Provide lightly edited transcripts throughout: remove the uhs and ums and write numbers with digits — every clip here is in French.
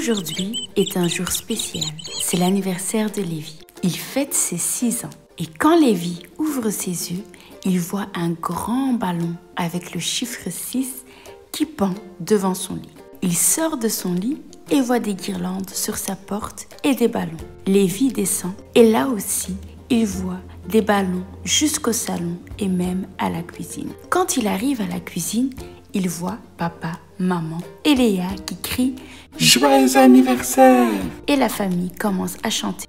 Aujourd'hui est un jour spécial. C'est l'anniversaire de Lévi. Il fête ses 6 ans. Et quand Lévi ouvre ses yeux, il voit un grand ballon avec le chiffre 6 qui pend devant son lit. Il sort de son lit et voit des guirlandes sur sa porte et des ballons. Lévi descend et là aussi, il voit des ballons jusqu'au salon et même à la cuisine. Quand il arrive à la cuisine, il voit papa, maman et Léa qui crient « Joyeux anniversaire !» Et la famille commence à chanter.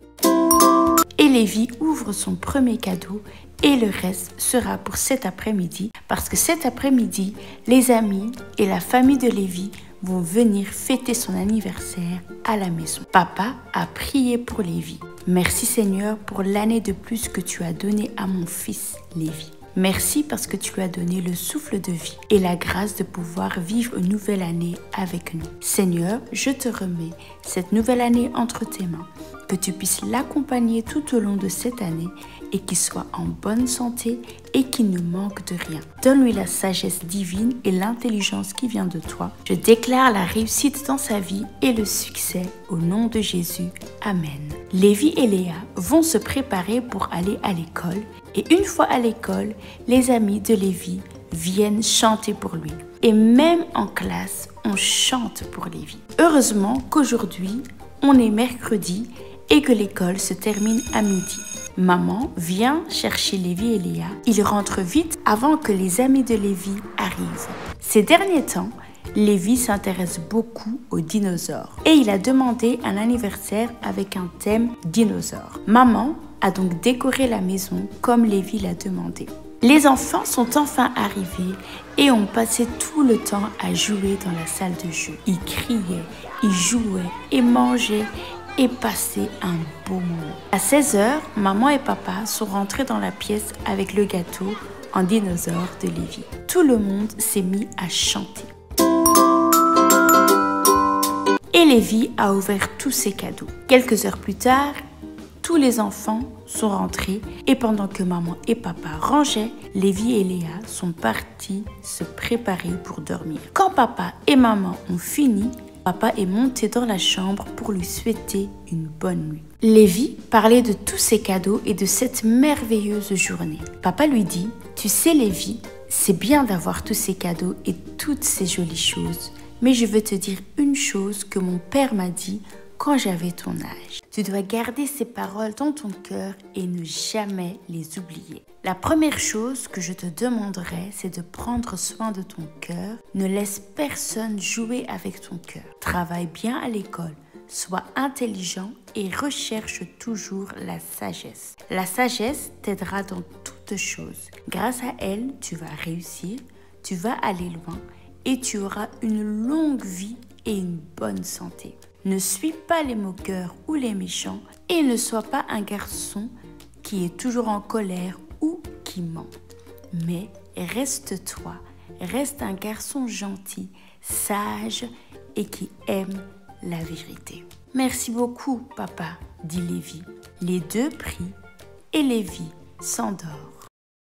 Et Lévi ouvre son premier cadeau et le reste sera pour cet après-midi parce que cet après-midi, les amis et la famille de Lévi vont venir fêter son anniversaire à la maison. Papa a prié pour Lévi. Merci Seigneur pour l'année de plus que tu as donnée à mon fils Lévi. Merci parce que tu lui as donné le souffle de vie et la grâce de pouvoir vivre une nouvelle année avec nous. Seigneur, je te remets cette nouvelle année entre tes mains, que tu puisses l'accompagner tout au long de cette année et qu'il soit en bonne santé et qu'il ne manque de rien. Donne-lui la sagesse divine et l'intelligence qui vient de toi. Je déclare la réussite dans sa vie et le succès au nom de Jésus. Amen. Lévi et Léa vont se préparer pour aller à l'école et une fois à l'école, les amis de Lévi viennent chanter pour lui. Et même en classe, on chante pour Lévi. Heureusement qu'aujourd'hui, on est mercredi et que l'école se termine à midi. Maman vient chercher Lévi et Léa. Ils rentrent vite avant que les amis de Lévi arrivent. Ces derniers temps, Lévi s'intéresse beaucoup aux dinosaures et il a demandé un anniversaire avec un thème dinosaure. Maman a donc décoré la maison comme Lévi l'a demandé. Les enfants sont enfin arrivés et ont passé tout le temps à jouer dans la salle de jeu. Ils criaient, ils jouaient et mangeaient et passaient un beau moment. À 16h, maman et papa sont rentrés dans la pièce avec le gâteau en dinosaure de Lévi. Tout le monde s'est mis à chanter. Et Lévi a ouvert tous ses cadeaux. Quelques heures plus tard, tous les enfants sont rentrés et pendant que maman et papa rangeaient, Lévi et Léa sont partis se préparer pour dormir. Quand papa et maman ont fini, papa est monté dans la chambre pour lui souhaiter une bonne nuit. Lévi parlait de tous ses cadeaux et de cette merveilleuse journée. Papa lui dit « Tu sais Lévi, c'est bien d'avoir tous ces cadeaux et toutes ces jolies choses, mais je veux te dire une chose que mon père m'a dit quand j'avais ton âge. Tu dois garder ces paroles dans ton cœur et ne jamais les oublier. La première chose que je te demanderai, c'est de prendre soin de ton cœur. Ne laisse personne jouer avec ton cœur. Travaille bien à l'école, sois intelligent et recherche toujours la sagesse. La sagesse t'aidera dans toutes choses. Grâce à elle, tu vas réussir, tu vas aller loin et tu auras une longue vie et une bonne santé. Ne suis pas les moqueurs ou les méchants et ne sois pas un garçon qui est toujours en colère ou qui ment. Mais reste toi, reste un garçon gentil, sage et qui aime la vérité. Merci beaucoup, papa, dit Lévi. Les deux prient et Lévi s'endort.